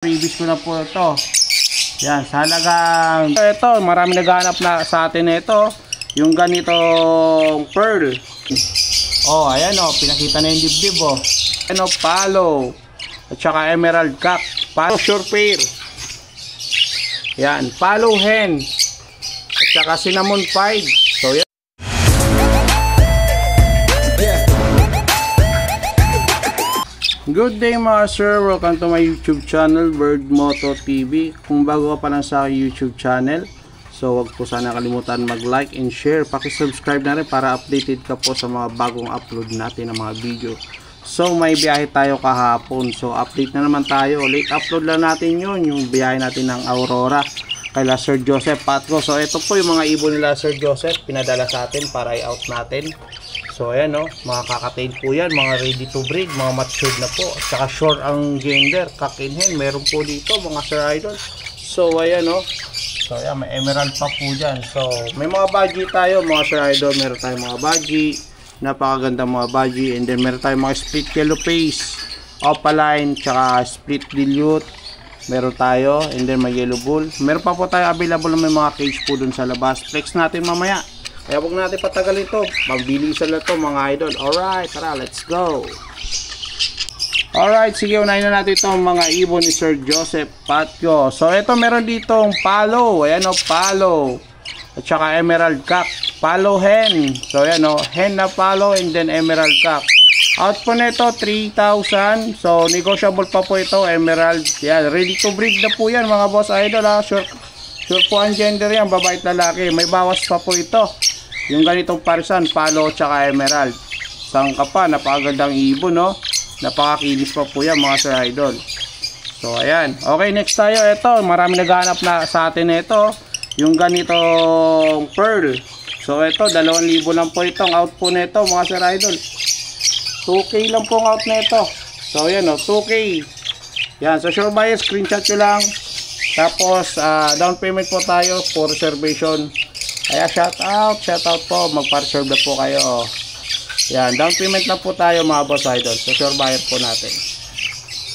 Previous ko na po ito. Yan, sa halagang ito, marami naghahanap na sa atin ito. Yung ganitong pearl. Oh, ayan oh, pinakita na yung dibdib oh. Ano, palo. At saka emerald cap. Palo sure pair. Yan, palo hen. At saka cinnamon pied. So yan. Good day mga sir, welcome to my YouTube channel, Bird Moto TV. Kung bago ka pa lang sa aking YouTube channel, so wag po sana kalimutan mag-like and share. Paki-subscribe na rin para updated ka po sa mga bagong upload natin ng mga video. So may biyahe tayo kahapon, so update na naman tayo. Late upload lang natin yun, yung biyahe natin ng Aurora kay Sir Joseph Patco. So ito po yung mga ibon nila Sir Joseph, pinadala sa atin para i-out natin. So ayan o, mga kakatail po yan, mga ready to breed, mga matured na po. At saka short ang gender, cock and hen, meron po dito mga Sir Idol. So ayan o, so ayan, may emerald pa po dyan. So may mga budgie tayo mga Sir Idol, meron tayong mga budgie, napakaganda mga budgie. And then meron tayong mga split yellow face, opaline, tsaka split dilute. Meron tayo, and then may yellow bull. Meron pa po tayo available na may mga cage po dun sa labas. Flex natin mamaya. Kaya huwag natin patagal ito. Mabilisan na ito mga idol. Alright, tara, let's go. Alright, sige, unahin na natin itong mga ibon ni Sir Joseph Patco. So, ito meron ditong palo. Ayan o, palo. At saka emerald cap. Palo hen. So, ayan o, hen na palo and then emerald cap. Out po nito, 3,000. So, negotiable pa po ito, emerald. Yan, ready to breed na po yan mga boss idol ha. Sure po ang gender yan, babae at lalaki. May bawas pa po ito. Yung ganitong parisan, palo tsaka emerald. Sangka pa, napakagandang ibon, no? Napakakinis pa po yan, mga Sir Idol. So, ayan. Okay, next tayo. Ito, marami naghahanap na sa atin ito. Yung ganitong pearl. So, ito, 2,000 lang po itong out po nito, mga Sir Idol. 2K lang po ang out nito. So, ayan, no? 2K. Yan, so sure buyer, screenshot nyo lang. Tapos, down payment po tayo for reservation. Kaya shout out po, magpa-reserve na po kayo. Yan, down payment na po tayo mga boss idol. So sure buyer po natin.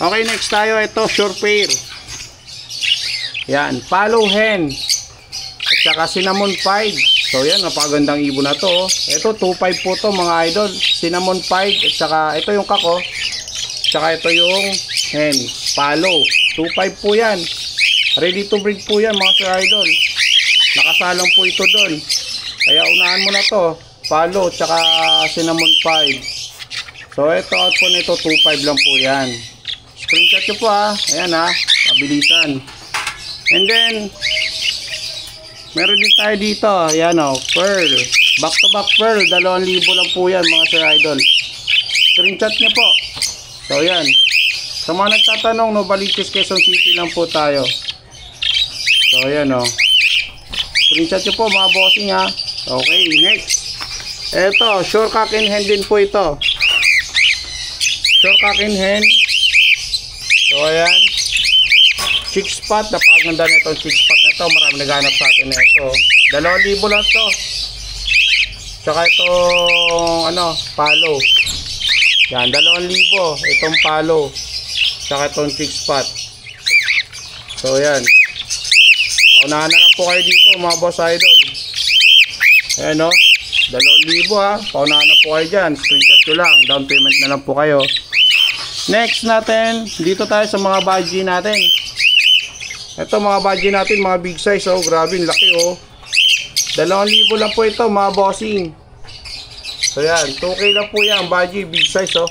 Okay, next tayo, ito sure pair. Yan, palo hen. At saka cinnamon pied. So yan, napagandang ibon na to. Ito 2.5 po to mga idol. Cinnamon pied. At saka ito yung kako. At saka ito yung hen. Palo. 2.5 po yan. Ready to breed po yan mga Sir Idol. Nakasalang po ito doon. Kaya unahan mo na to. Palo, tsaka cinnamon pied. So ito out po nito, 2.5 lang po yan. Screenshot nyo po ha. Ayan ha, mabilisan. And then, meron din tayo dito. Ayan o, pearl. Back to back pearl, 2,000 lang po yan mga Sir Idol. Screenshot nyo po. So yan. Sa mga nagtatanong, Novaliches, Quezon City lang po tayo. So ayan o. Screenshot nyo po mga bossing ha. Okay, next. Eto, sure cock and hen din po ito. Sure cock and hen. So ayan. Chick spot. Napakaganda na itong chick spot na ito. Marami naghanap sa atin na ito. 2,000 lang ito. Tsaka itong ano, palo. Yan, 2,000. Itong palo. Tsaka itong chick spot. So ayan. Paunahan na lang po kayo dito mga boss idol. Ayan o, 2,000 ha. Paunahan na po kayo dyan. Screenshot nyo lang. Down payment na lang po kayo. Next natin, dito tayo sa mga budgie natin. Ito mga budgie natin, mga big size oh. Grabe, laki oh. 2,000 lang po ito mga bossing. So yan, 2K lang po yan. Budgie, big size oh.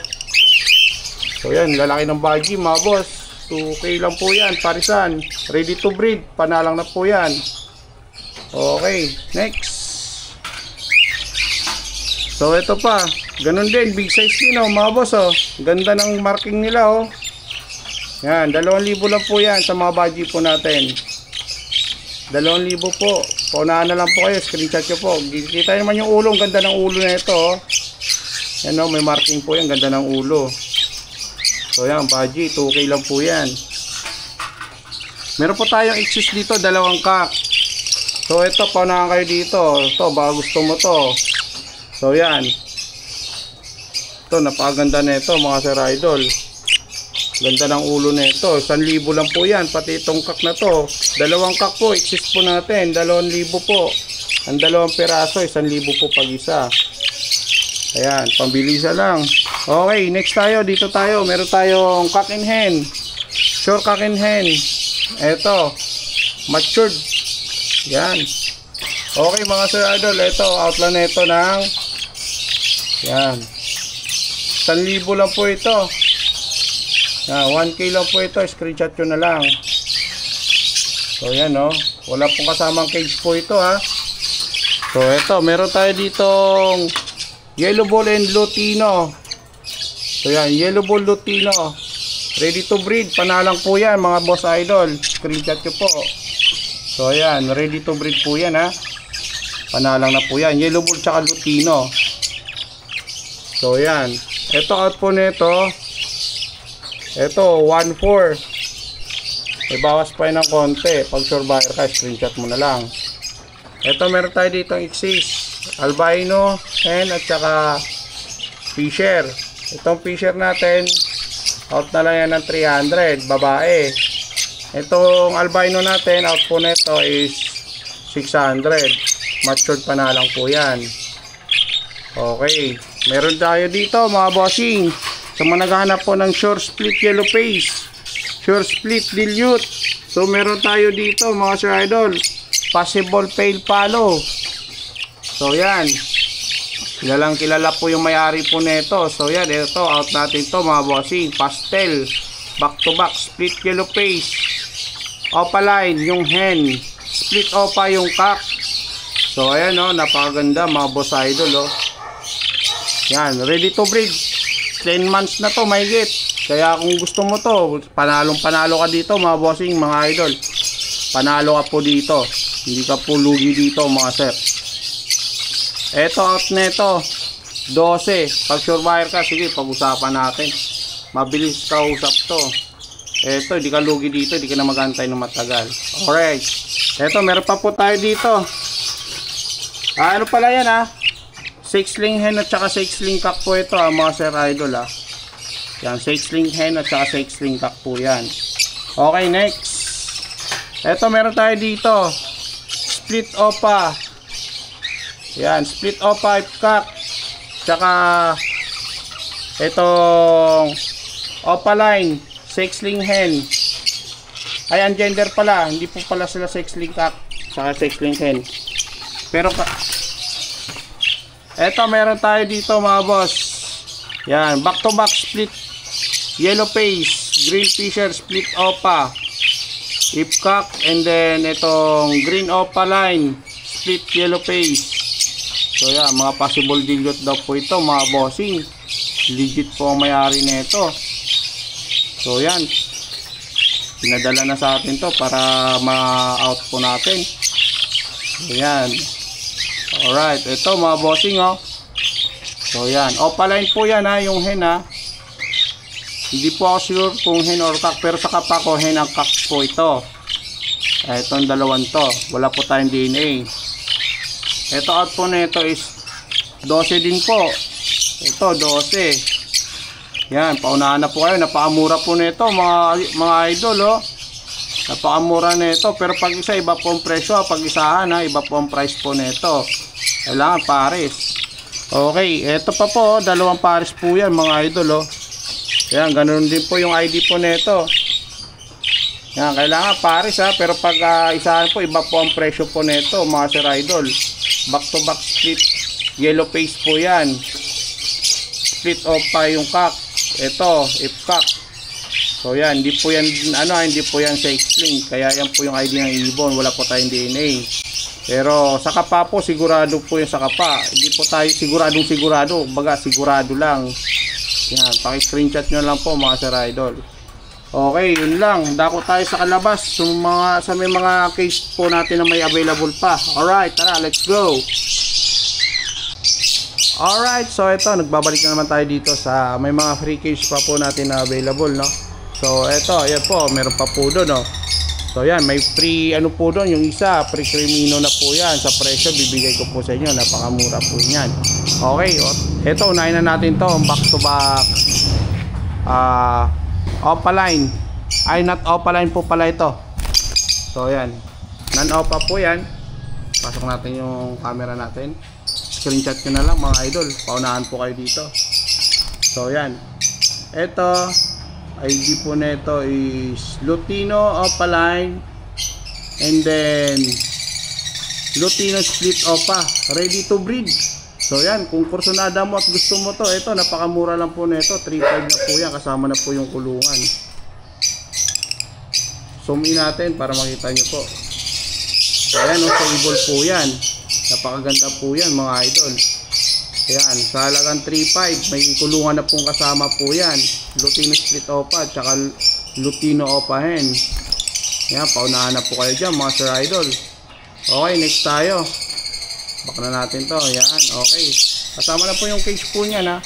So yan, lalaki ng budgie mga boss. 2K lang po yan, parisan. Ready to breed, panalang na po yan. Okay, next. So ito pa, ganun din, big size din oh, mga boss oh. Ganda ng marking nila oh. Yan, 2,000 lang po yan sa mga budgie po natin. 2,000 po. Paunahan na lang po kayo, screenshot nyo po. Kita naman yung ulo, ganda ng ulo na ito oh. Yan oh, may marking po yan, ganda ng ulo. So yan, budgie, 2K lang po yan. Meron po tayong excess dito, 2 cock. So ito, paunahan kayo dito. Ito, baka gusto mo to. So yan. Ito, napakaganda na ito mga Sir Idol. Ganda ng ulo nito. 1,000 lang po yan. Pati itong kak na to. Dalawang kak po. Exist po natin. 2,000 po. Ang dalawang piraso. 1,000 po pag isa. Ayan. Pambilisa lang. Okay. Next tayo. Dito tayo. Meron tayong cock and hen. Sure cock and hen. Ito. Matured. Yan. Okay mga Sir Idol. Ito. Outline nito ng yan. 1,000 lang po ito. 1K lang po ito. Screenshot nyo na lang. So yan o. Wala pong kasamang cage po ito ha. So ito. Meron tayo ditong yellow ball and lutino. So yan. Yellow ball lutino. Ready to breed. Panalang po yan mga boss idol. Screenshot nyo po. So yan. Ready to breed po yan ha. Panalang na po yan. Yellow ball tsaka lutino. So yan. Ito out po nito. Ito 1.4. May bawas pa yun ng konti. Pag sure buyer ka, screenshot mo na lang. Ito meron tayo dito exist. Albino hen at saka fisher. Itong fisher natin out na lang yan ng 300. Babae. Itong albino natin out po nito is 600. Matured pa na lang po yan. Okay. Meron tayo dito mga bossing. Sa mga naghahanap po ng short split yellow face, short split dilute. So meron tayo dito mga Sir Idol. Possible pale palo. So yan. Kilalang kilala po yung may-ari po nito. So yan, ito out natin to mga bossing. Pastel, back to back, split yellow face. Opaline yung hen. Split opa yung cock. So ayan o, napakaganda mga boss idol o. Yan, ready to breed. 10 months na to, mahigit. Kaya kung gusto mo to, panalo ka dito mga bossing, mga idol. Panalo ka po dito. Hindi ka po lugi dito mga sir. Eto out neto 12. Pag sure buyer ka, sige, pag-usapan natin. Mabilis ka usap to. Eto, hindi ka lugi dito, hindi ka na mag-antay ng matagal. Alright. Eto, meron pa po tayo dito. Ano pala yan ha? 6-ling hen at saka 6-ling cock po ito mga Sir Idol ha. Yan, 6-ling hen at saka 6-ling cock po yan. Okay, next. Eto, meron tayo dito. Split opa. Yan, split opa cock. Tsaka itong opaline 6-ling hen. Ay, ang gender pala. Hindi po pala sila 6-ling cock saka 6-ling hen. Pero eto, meron tayo dito mga boss. Yan, back to back split yellow face, green fisher, split opa, ipcock, and then itong green opa line, split yellow face. So yan, mga possible dilute daw po ito mga bossing. Legit po ang may-ari nito. So yan, pinadala na sa atin to para ma-out po natin. So yan. Alright, ito mga bossing oh. So yan, opaline po yan ha, yung hen ha. Hindi po ako sure kung hen or cock, pero sa kapa ko hen ang cock po ito. Itong dalawang to, wala po tayong DNA. Ito out po nito is 12 din po. Ito 12. Yan, paunahan na po kayo, napakamura po nito mga idol oh. Napakamura nito, pero pag isa iba po ang presyo, pag isahan ha, iba po ang price po nito. Kailangan pares. Okay, eto pa po, dalawang pares po yan mga idol oh. Yan, ganoon din po yung ID po nito. Yan, kailangan pares ha, pero pag isahan po, iba po ang presyo po nito mga Sir Idol. Back to back split yellow face po yan. Split off pa yung cock. Ito, ipcock. So yan, hindi po yan hindi po yan 6-ling. Kaya yan po yung ID ng ibon, wala po tayong DNA. Pero sa kapa po, sigurado po yung sa kapa. Hindi po tayo sigurado, baga sigurado lang. Yan, paki-screenshot nyo lang po mga Sir Idol. Okay, yun lang. Dako tayo sa kalabas. Sa may mga case po natin na may available pa. Alright, tara, let's go. Alright, so ito, nagbabalik na naman tayo dito sa may mga free case pa po natin na available, no? So ito, ayan po, meron pa po doon, no? So yan, may free ano po doon, yung isa, free Crimino na po yan. Sa presyo, bibigay ko po sa inyo, napakamura po yan. Okay, ito, unahin na natin to, back to back Opaline. Ay, not opaline po pala ito. So yan, non-opa po yan. Pasok natin yung camera natin. Screenshot nyo na lang mga idol. Paunahan po kayo dito. So yan, ito ID po na ito is Lutino Opaline, and then Lutino Split Opa, ready to breed. So yan, kung kursunada mo at gusto mo to, ito napakamura lang po na ito, 3.5 na po yan, kasama na po yung kulungan. Zoom in natin para makita nyo po. So yan, stable po yan, napakaganda po yan mga idol. Ayan, sa halagang 3.5 may kulungan na pong kasama po yan, Lutino Split Opa tsaka Lutino Opa Hen. Ayan, paunahan na po kayo dyan mga sir idol. Okay, next tayo. Back na natin to. Ayan, okay, kasama na po yung cage po niya na.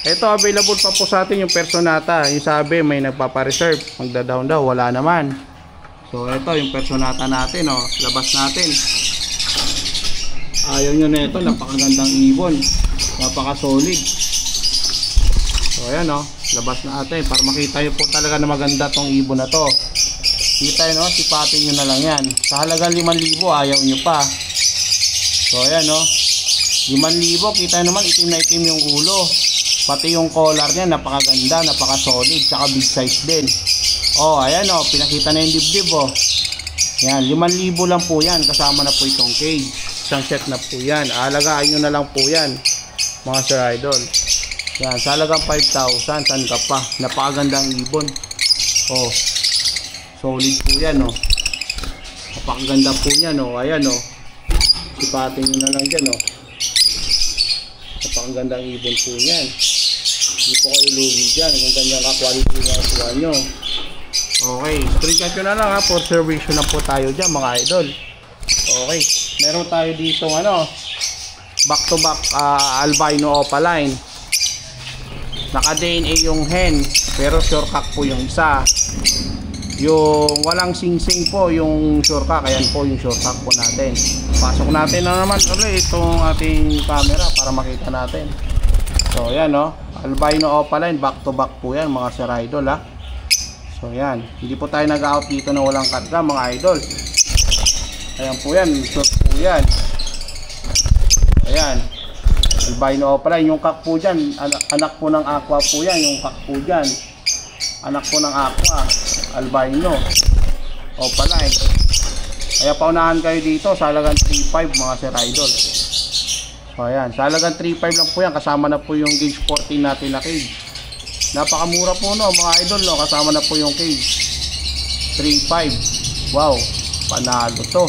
Ito, available pa po sa atin yung Personata. Yung sabi may nagpapa-reserve, magda-down daw, wala naman. So ito yung Personata natin, oh. Labas natin. Ayaw nyo na ito, napakagandang ibon, napaka-solid. So ayan, oh, labas natin para makita nyo po talaga na maganda tong ibon na to. Kita nyo, sipatin nyo na lang yan. Sa halagang 5,000, ayaw nyo pa. So ayan, oh, 5,000, kita naman itim na itim yung ulo. Pati yung collar niya, napakaganda, napaka-solid, tsaka big size din. Oh, ayan, oh, pinakita na yung dibdib, oh. Yan, 5,000 lang po yan, kasama na po itong cage. Isang set na po yan. Alagaan nyo na lang po yan mga sir idol. Yan, sa halagang 5,000, saan ka pa? Napakagandang ibon. Oh, solid po yan, oh. Napakaganda po yan, oh. Ayan, oh, sipatin nyo na lang dyan, oh. Napakagandang ibon po yan. Hindi po kayo lugi dyan kung ganyan ka-quality na kuha nyo. Okay, screenshot nyo na lang, ha. For observation na po tayo dyan mga idol. Okay, meron tayo dito ano, back to back albino opaline. Naka DNA yung hen, pero sure cock po yung isa. Yung walang sing-sing po yung sure cock, ayan po yung sure cock po natin. Pasok natin na naman ulit itong ating camera para makita natin. So ayan, no, albino opaline, back to back po yan mga sir idol, ha. So yan, hindi po tayo nag-out dito na walang karga mga idol. Ayan po yan, short po yan. Ayan, albino opaline. Yung cock po dyan, anak po ng aqua po yan. Yung cock po dyan, anak po ng aqua, albino opaline. Kaya paunahan kayo dito sa halagang 3.5 mga sir idol. So ayan, sa halagang 3.5 lang po yan, kasama na po yung gauge 14 natin na cage. Napakamura po, no mga idol, no, kasama na po yung cage. 3.5. Wow, panalo to.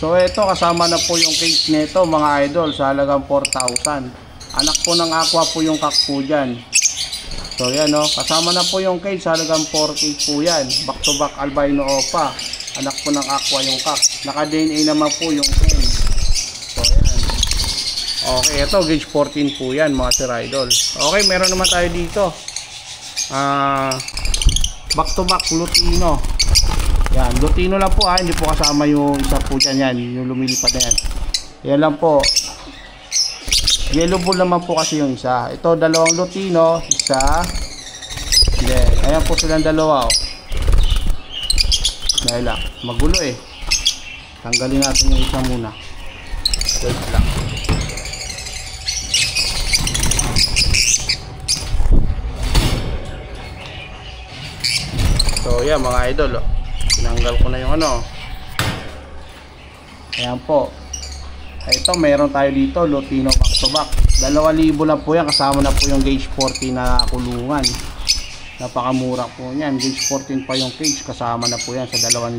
So ito, kasama na po yung cage nito mga idol sa halagang 4,000. Anak po ng aqua po yung cock po dyan. So yan, no, kasama na po yung cage sa halagang 4K po yan. Back to back albino opa, anak po ng aqua yung cock. Naka DNA naman po yung hen. So yan. Okay, ito gauge 14 po yan mga sir idol. Okay, meron naman tayo dito back to back Lutino. Yan, Lutino lang po, ha. Hindi po kasama yung isa po dyan, yan, yung lumilipad na yan. Yan lang po. Yellow bull naman po kasi yung isa. Ito, dalawang Lutino, isa. Then, ayan po silang dalawa, oh. Dahil lang, magulo eh. Tanggalin natin yung isa muna. Wait lang. So yan mga idol, oh. Tinanggal ko na yung ano. Ayan po. Ito meron tayo dito, Lutino back to back. 2,000 lang po yan, kasama na po yung gauge 14 na kulungan. Napakamura po yan. Gauge 14 pa yung cage, kasama na po yan sa 2,000.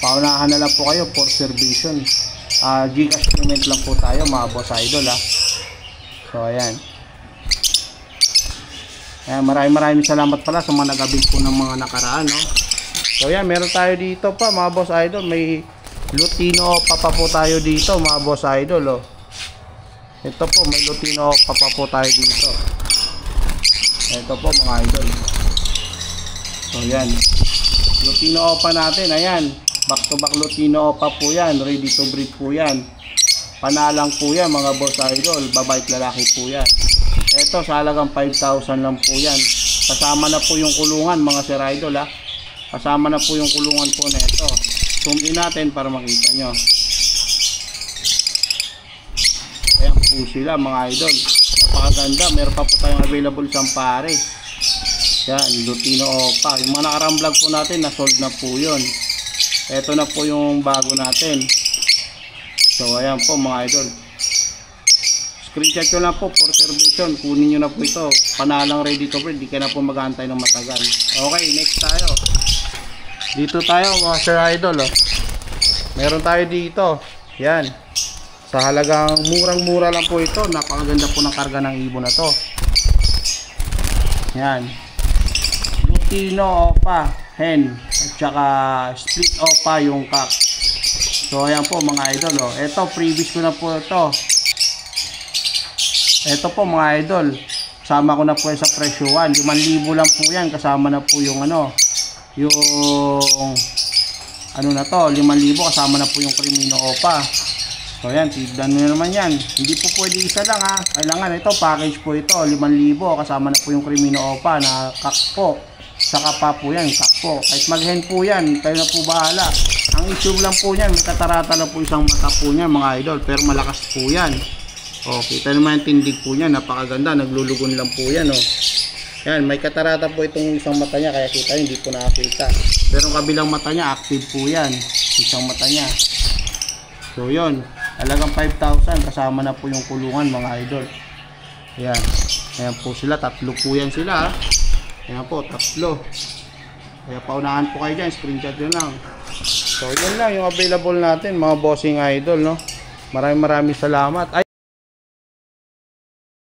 Paunahan na lang po kayo for observation. Gcash payment lang po tayo mga boss idol, ha. So ayan. Ayan, maraming salamat pala sa mga nag-abig po ng mga nakaraan, no. So yan, meron tayo dito pa mga boss idol. May Lutino pa po tayo dito mga boss idol, oh. Ito po, may Lutino pa po tayo dito. Ito po mga idol. So yan, Lutino pa natin, ayan. Back to back Lutino pa po yan, ready to breed po yan. Panalang po yan mga boss idol, babae at lalaki po yan. Ito sa halagang 5,000 lang po yan. Kasama na po yung kulungan mga Sir Idol ha. Kasama na po yung kulungan po na ito. Zoom in natin para makita nyo. Ayan po sila mga idol. Napakaganda. Meron pa po tayong available sa pare. Yan, Lutino Opa. Yung mga nakarang vlog po natin, na-sold na po yun. Ito na po yung bago natin. So ayan po mga idol. Screenshot ko lang po for reservation. Kunin nyo na po ito. Panalang ready to breed. Di ka na po mag-aantay ng matagal. Okay, next tayo. Dito tayo mga Sir Idol. Oh. Meron tayo dito. Yan. Sa halagang murang-mura lang po ito. Napakaganda po ng karga ng ibon na to. Yan. Lutino Opa hen. At saka split Opa yung cock. So ayan po mga idol. Oh. Ito previous ko na po ito. Ito po mga idol, kasama ko na po sa presyo 1, 5,000 lang po yan, kasama na po yung ano na to, 5,000 kasama na po yung Crimino Opa. So yan, tignan nyo naman yan, hindi po pwede isa lang ha, kailangan ito, package po ito, 5,000 kasama na po yung Crimino Opa na kak po, saka pa po yan, kak po, kahit mag-hen po yan, kayo na po bahala. Ang issue lang po yan, may katarata na po isang mata po niya mga idol, pero malakas po yan. Oh, kita naman yung tindig po niya, napakaganda, naglulugon lang po yan, oh. Yan, may katarata po itong isang mata niya, kaya kita hindi po nakakita. Pero ang kabilang mata niya, active po yan, isang mata niya. So, yun, talagang 5,000, kasama na po yung kulungan, mga idol. Yan, ayan po sila, tatlo po yan sila, ayan po, tatlo. Kaya paunahan po kayo dyan, screenshot yun lang. So, yun lang yung available natin, mga bossing idol, no. Maraming salamat.